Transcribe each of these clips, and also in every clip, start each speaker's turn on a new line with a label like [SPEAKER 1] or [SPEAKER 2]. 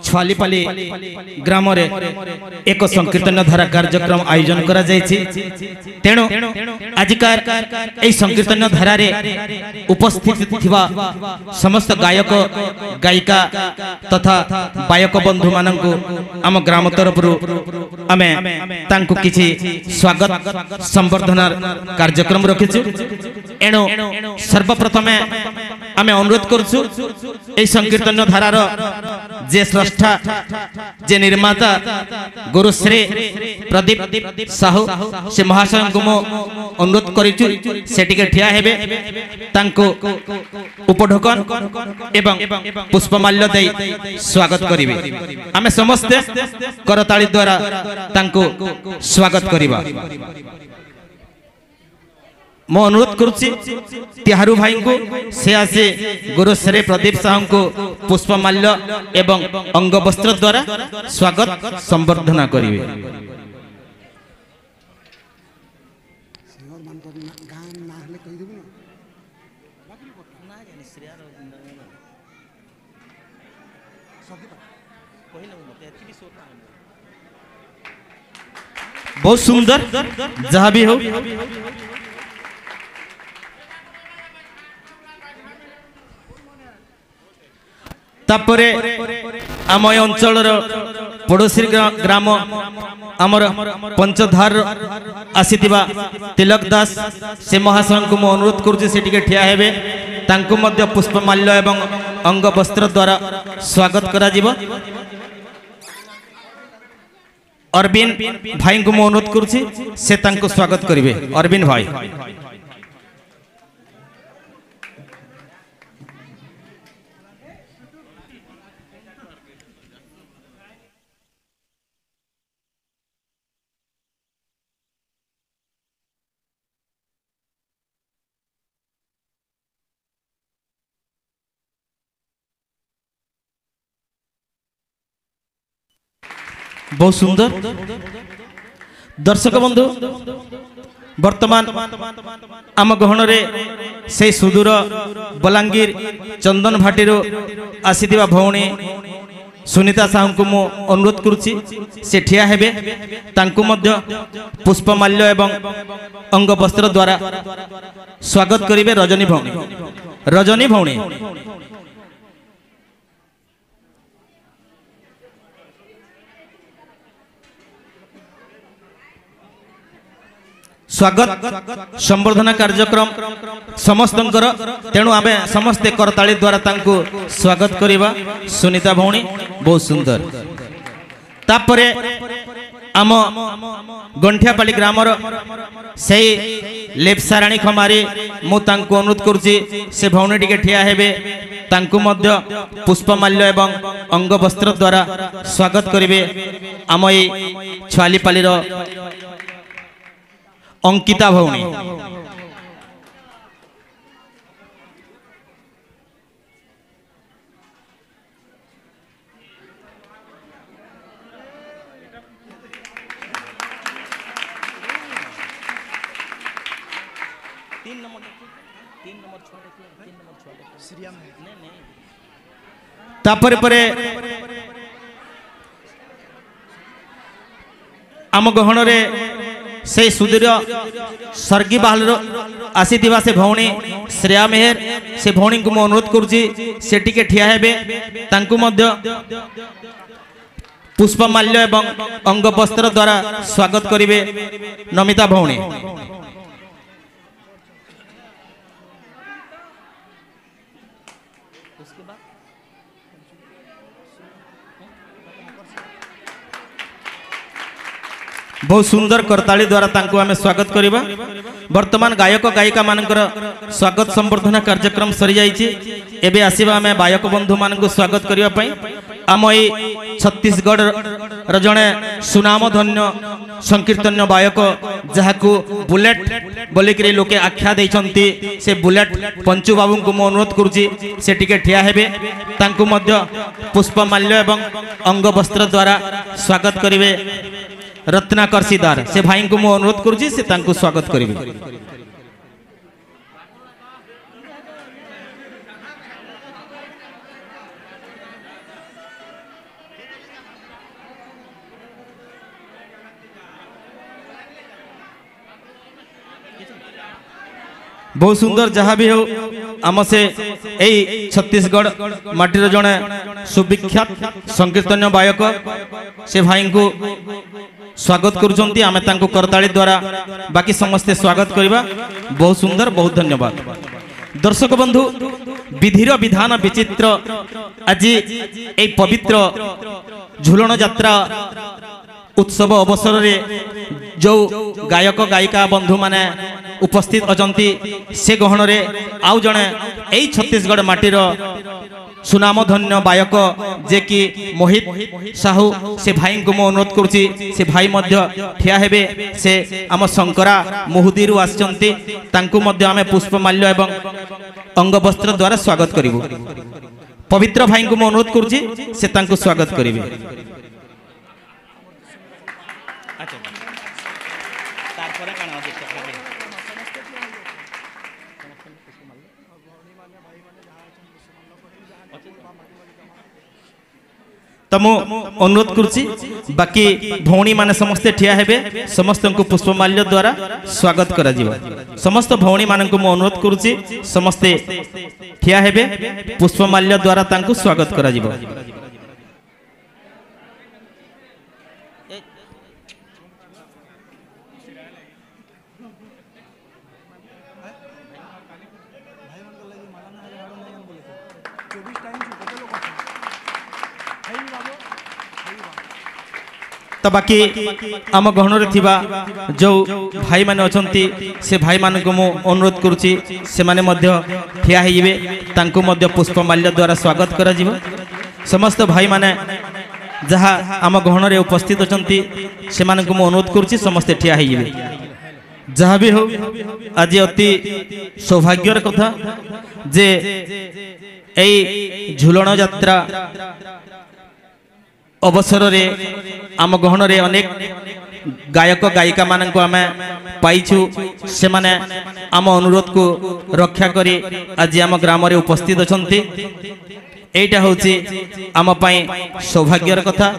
[SPEAKER 1] छालीपाली ग्राम एक संकीर्तन धारा कार्यक्रम आयोजन करा जायछि। तेणु आजिकार ए संकीर्तन धारा रे उपस्थित थिबा समस्त गायक गायिका तथा गायक बंधु माननकु आम ग्राम तरफरु आमे तांकु किछि स्वागत संवर्धना कार्यक्रम रखिछु। एणु सर्वप्रथमे आमे अनुरोध करछु ए संकीर्तन धारार जे स्रष्टा जे निर्माता गुरुश्री प्रदीप साहू से महाशय को मो अनुरोध करिछु से टिके ठिया हेबे तांको उपढोकन एवं पुष्पमाल्य दे स्वागत करिवे। आमे समस्त करताली द्वारा तांको स्वागत करिबा। मो अनुरोध करुच्ची तिहारू भाई को से आसे गुरुश्री प्रदीप साहू को पुष्पमाल्य एवं अंग वस्त्र द्वारा स्वागत संवर्धना करिवे। बहुत सुंदर जहाँ भी हो तापरे आम अंचल पड़ोसी ग्राम आमर पंचधार आसीथिबा तिलक दास से महाशय को मो अनुरोध करुच्ची से टिके ठिया हेबे तांको मध्य पुष्पमाल्य एवं अंग वस्त्र द्वारा स्वागत करा जिवो। अरविंद भाई को मो अनुरोध करुच्ची से तांको स्वागत करिवे। अरविंद भाई बहुत सुंदर दर्शक बंधु वर्तमान आम गहन से सुदूर बलांगीर चंदन भाटी आसीथिबा भौणी सुनीता साहू को मो अनुरोध करुच्ची से ठिया हेबे तांको मध्य पुष्पमाल्य एवं अंग वस्त्र द्वारा स्वागत करिवे। रजनी भौणी स्वागत संवर्धना कार्यक्रम समस्तंकर तेणु आमे समस्ते करताली द्वारा तांको स्वागत करिबा। सुनीता भौणी बहुत सुंदर तापरे आम गंठियापाली ग्रामर से लेपसाराणी खमारी मु तांको अनुरोध करुच्ची से भौणी टिके ठिया हेबे तांको मध्य पुष्पमाल्य एवं अंग वस्त्र द्वारा स्वागत करिवे। आम ए छालीपालीर अंकिता भौणी तापर परे आम गहन से सुदूर सर्गी बाहल आसीथिबा से भौणी श्रेया मेहर से भौणी को मो अनुरोध करुच्ची से टिके ठिया हेबे तांको मध्य पुष्पमाल्य एवं अंग वस्त्र द्वारा स्वागत करिवे। नमिता भौणी बहुत सुंदर करताली द्वारा तांको आमे स्वागत करिबा। वर्तमान गायक गायिका मानकर स्वागत संवर्धना कार्यक्रम सरी जाइछि। एबे आसीबा आमे गायक बंधु मानकु स्वागत करिबा पई आम ए छत्तीसगढ़ र जणे सुनाम धन्य संकीर्तन गायक जहाकू बुलेट बोलिकरी लोके आख्या दैछंती से बुलेट पंचु बाबू को मो अनुरोध करुच्ची से टिके ठिया हेबे तांको मध्य पुष्पमाल्य एवं अंग वस्त्र द्वारा स्वागत करिवे। रत्नाकर सीदार से भाई को मो अनुरोध करुच्ची से तांको स्वागत करिवे। बहुत सुंदर जहाँ भी हो आम से यही छत्तीसगढ़ माटीर जड़े सुविख्यात संकीर्तन गायक से भाई को स्वागत करुँच आम करताली द्वारा बाकी समस्ते स्वागत करवा। बहुत सुंदर बहुत धन्यवाद। दर्शक बंधु विधिर विधान विचित्र आज ये पवित्र झुलन यात्रा उत्सव अवसर रे जो गायक गायिका बंधु माने उपस्थित अछंती से गहन रे आउ जणे एई छत्तीसगढ़ माटीर सुनामधन्य गायक जे कि मोहित साहू से भाई को मो अनुरोध करुची से भाई मध्य ठिया हेबे से आम शंकरा मुहुदी रु आछंती तांकु मध्य आमे पुष्पमाल्य एवं अंगवस्त्र द्वारा स्वागत करिवु। पवित्र भाई को मो अनुरोध करुची से तांकु स्वागत करिवे। तमु अनुरोध करुची बाकी भौणी माने समस्ते ठिया हेबे समस्त को पुष्पमाल्य द्वारा स्वागत करा जिवो। समस्त भौणी माने को अनुरोध करुची समस्ते ठिया हेबे पुष्पमाल्य द्वारा तांकु स्वागत करा जिवो। तो बाकी आम गहन थिबा जो भाई माने अछंती से भाई मान को मु अनुरोध करुची से माने मध्य ठिया हेइबे तांको मध्य पुष्पमाल्य द्वारा स्वागत करा जिवो। समस्त भाई माने जहा आम गहन रे उपस्थित अछंती से माने को मु अनुरोध करुची समस्त ठिया हेइबे। जहा भी हो आज अति सौभाग्यर कथा जे एई झुलन यात्रा अवसर रे आम गहन रे अनेक गायक गायिका मान को आम पाइछु से माने आम अनुरोध को रक्षा करी आज आम ग्राम रे उपस्थित अछंती। एटा होची आम पई सौभाग्यर कथा।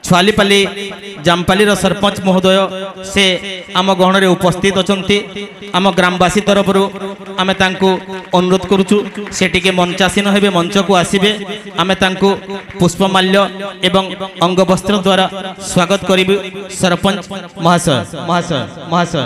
[SPEAKER 1] छुआलीपाली जामपाली सरपंच महोदय से आम गहन रे उपस्थित अछंती। आम ग्रामवासी तरफ आम अनुरोध करुचु से टिके मंचासीन हेबे मंच को आसीबे आम पुष्पमाल्य एवं अंगवस्त्र द्वारा स्वागत करिबे। सरपंच महाशय महाशय महाशय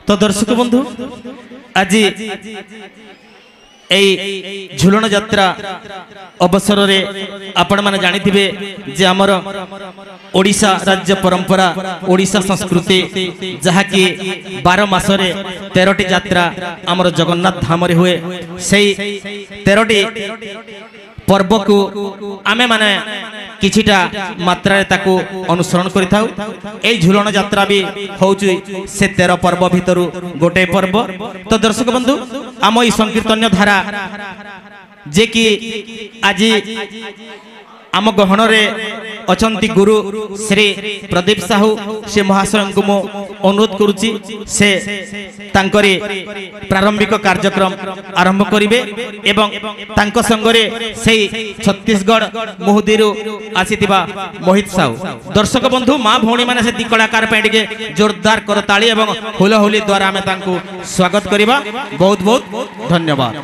[SPEAKER 1] तो दर्शक बंधु आज झुलन यात्रा अवसर रे आपण माने जानी थिबे जे हमर ओडिशा राज्य परंपरा ओडिशा संस्कृति जहा कि 12 मास रे 13टी यात्रा हमर जगन्नाथ धाम रे हुए सेई 13टी पर्व को आमे माने किछिटा मात्रा रे ताको अनुसरण करिथाउ। ए झुलन यात्रा भी होउची से 13 पर्व भितरु गोटे पर्व। तो दर्शक बंधु आम ई संकीर्तन्य धारा जे कि आज आम गहन अचंती गुरु श्री प्रदीप साहू से महाशय को मु अनुरोध करुच्ची से तांकरे प्रारंभिक कार्यक्रम आरंभ करिवे एवं तांको संगरे से छत्तीसगढ़ मुहुदीरु आसीथिबा मोहित साहू दर्शक बंधु माँ भौणी माने से कलाकार पे जोरदार करताली एवं हुलहुली द्वारा आमे तांको स्वागत करिबा। बहुत बहुत धन्यवाद।